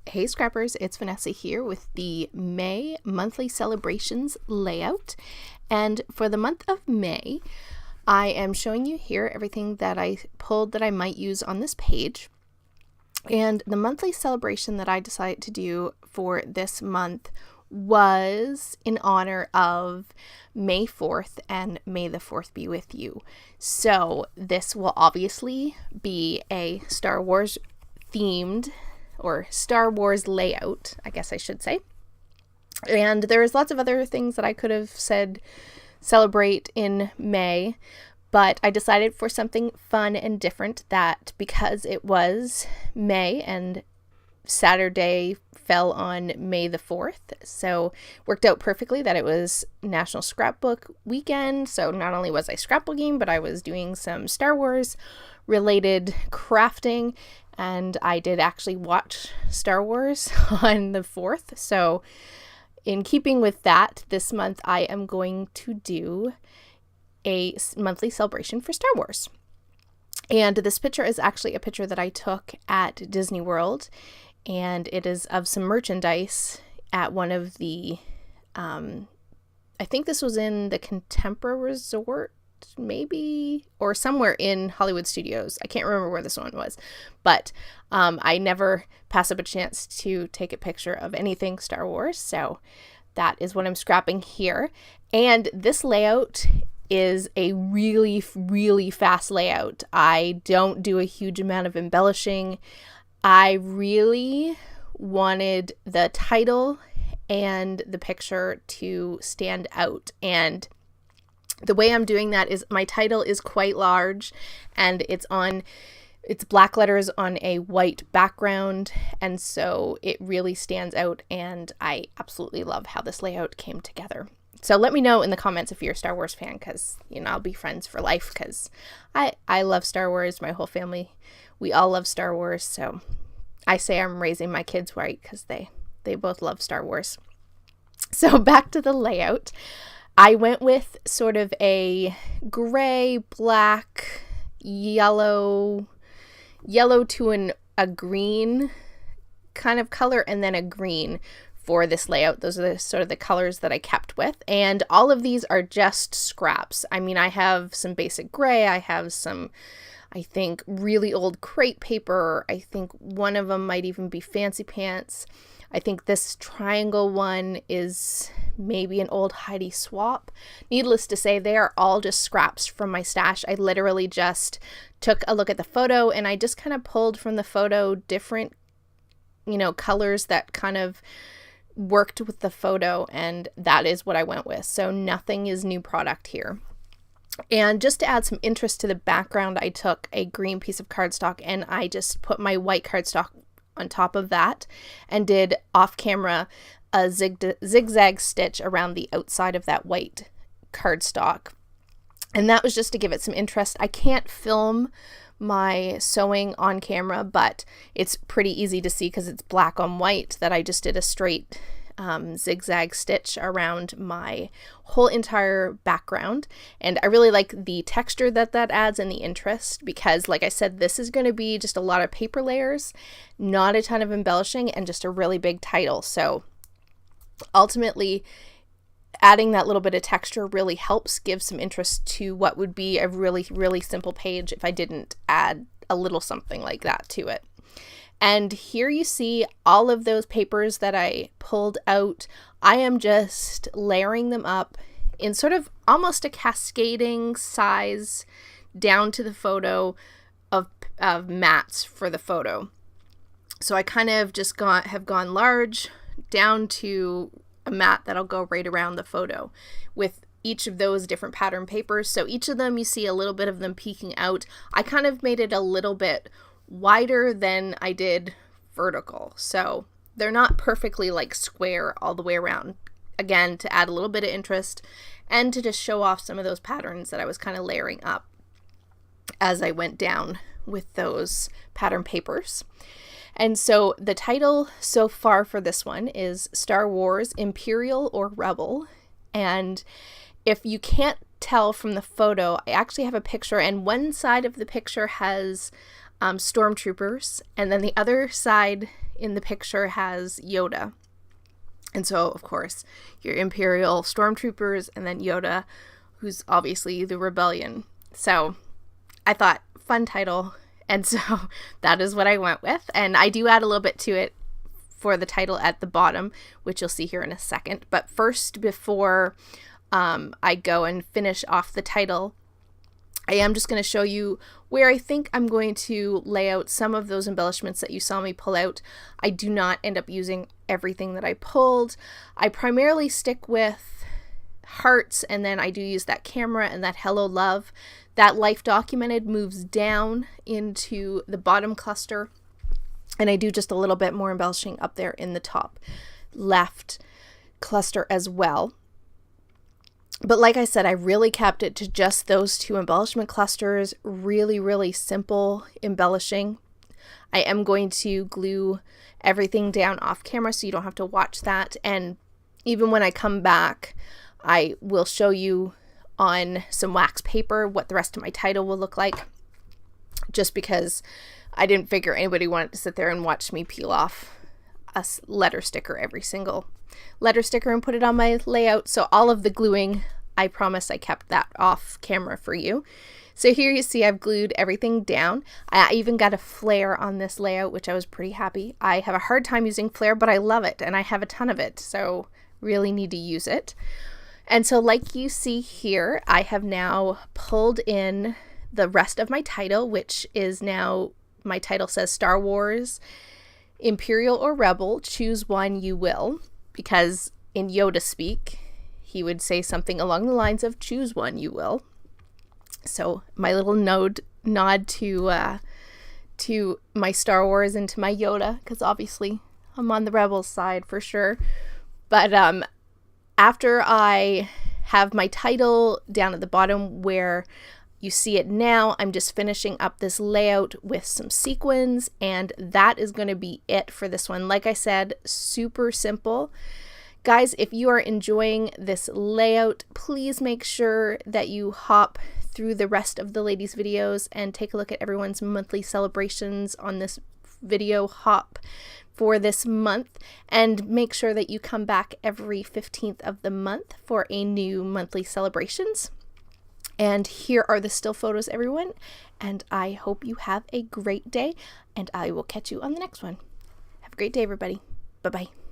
Hey Scrappers, it's Vanessa here with the May monthly celebrations layout. And for the month of May, I am showing you here everything that I pulled that I might use on this page. And the monthly celebration that I decided to do for this month was in honor of May 4th and May the 4th be with you. So this will obviously be a Star Wars themed or Star Wars layout, I guess I should say. And there's lots of other things that I could have said celebrate in May, but I decided for something fun and different that because it was May and Saturday fell on May the 4th, so worked out perfectly that it was National Scrapbook Weekend. So not only was I scrapbooking, but I was doing some Star Wars related crafting, and I did actually watch Star Wars on the 4th. So in keeping with that, this month I am going to do a monthly celebration for Star Wars. And this picture is actually a picture that I took at Disney World, and it is of some merchandise at one of the, I think this was in the Contemporary Resort, maybe, or somewhere in Hollywood Studios. I can't remember where this one was, but I never pass up a chance to take a picture of anything Star Wars, so that is what I'm scrapping here. And this layout is a really, really fast layout. I don't do a huge amount of embellishing. I really wanted the title and the picture to stand out, and the way I'm doing that is my title is quite large, and it's black letters on a white background, and so it really stands out, and I absolutely love how this layout came together. So let me know in the comments if you're a Star Wars fan, because, you know, I'll be friends for life, because I love Star Wars. My whole family, we all love Star Wars, so I say I'm raising my kids right, because they both love Star Wars. So back to the layout. I went with sort of a gray, black, yellow to a green kind of color, and then a green for this layout. Those are the sort of the colors that I kept with, and all of these are just scraps. I mean, I have some basic gray, I have some, I think, really old crepe paper. I think one of them might even be Fancy Pants. I think this triangle one is maybe an old Heidi swap. Needless to say, they are all just scraps from my stash. I literally just took a look at the photo, and I just kind of pulled from the photo different, colors that kind of worked with the photo, and that is what I went with. So nothing is new product here. And just to add some interest to the background, I took a green piece of cardstock and I just put my white cardstock on top of that and did off camera a zigzag stitch around the outside of that white cardstock. And that was just to give it some interest. I can't film my sewing on camera, but it's pretty easy to see because it's black on white that I just did a straight zigzag stitch around my whole entire background. And I really like the texture that adds and the interest, because like I said, this is going to be just a lot of paper layers, not a ton of embellishing, and just a really big title. So ultimately, adding that little bit of texture really helps give some interest to what would be a really, really simple page if I didn't add a little something like that to it. And here you see all of those papers that I pulled out. I am just layering them up in sort of almost a cascading size down to the photo of mats for the photo. So I kind of just have gone large down to a mat that'll go right around the photo with each of those different pattern papers. So each of them, you see a little bit of them peeking out. I kind of made it a little bit wider than I did vertical, so they're not perfectly like square all the way around, again to add a little bit of interest and to just show off some of those patterns that I was kind of layering up as I went down with those pattern papers. And so the title so far for this one is Star Wars Imperial or Rebel. And if you can't tell from the photo, I actually have a picture, and one side of the picture has stormtroopers, and then the other side in the picture has Yoda. And so, of course, your Imperial stormtroopers and then Yoda, who's obviously the rebellion. So I thought, fun title. And so that is what I went with. And I do add a little bit to it for the title at the bottom, which you'll see here in a second. But first, before I go and finish off the title, I am just going to show you where I think I'm going to lay out some of those embellishments that you saw me pull out. I do not end up using everything that I pulled. I primarily stick with hearts, and then I do use that camera and that hello love. That life documented moves down into the bottom cluster, and I do just a little bit more embellishing up there in the top left cluster as well. But like I said, I really kept it to just those two embellishment clusters. Really, really simple embellishing. I am going to glue everything down off camera so you don't have to watch that. And even when I come back, I will show you on some wax paper what the rest of my title will look like. Just because I didn't figure anybody wanted to sit there and watch me peel off a letter sticker, every single letter sticker, and put it on my layout. So all of the gluing, I promise I kept that off camera for you. So here you see I've glued everything down. I even got a flare on this layout, which I was pretty happy. I have a hard time using flare, but I love it, and I have a ton of it, so really need to use it. And so like you see here, I have now pulled in the rest of my title, which is now, my title says Star Wars, Imperial or Rebel, choose one you will, because in Yoda speak, he would say something along the lines of choose one you will. So my little nod to my Star Wars and to my Yoda, because obviously I'm on the Rebel side for sure. But after I have my title down at the bottom where you see it now, I'm just finishing up this layout with some sequins, and that is going to be it for this one. Like I said, super simple. Guys, if you are enjoying this layout, please make sure that you hop through the rest of the ladies' videos and take a look at everyone's monthly celebrations on this video hop for this month, and make sure that you come back every 15th of the month for a new monthly celebrations. And here are the still photos, everyone, and I hope you have a great day, and I will catch you on the next one. Have a great day, everybody. Bye-bye.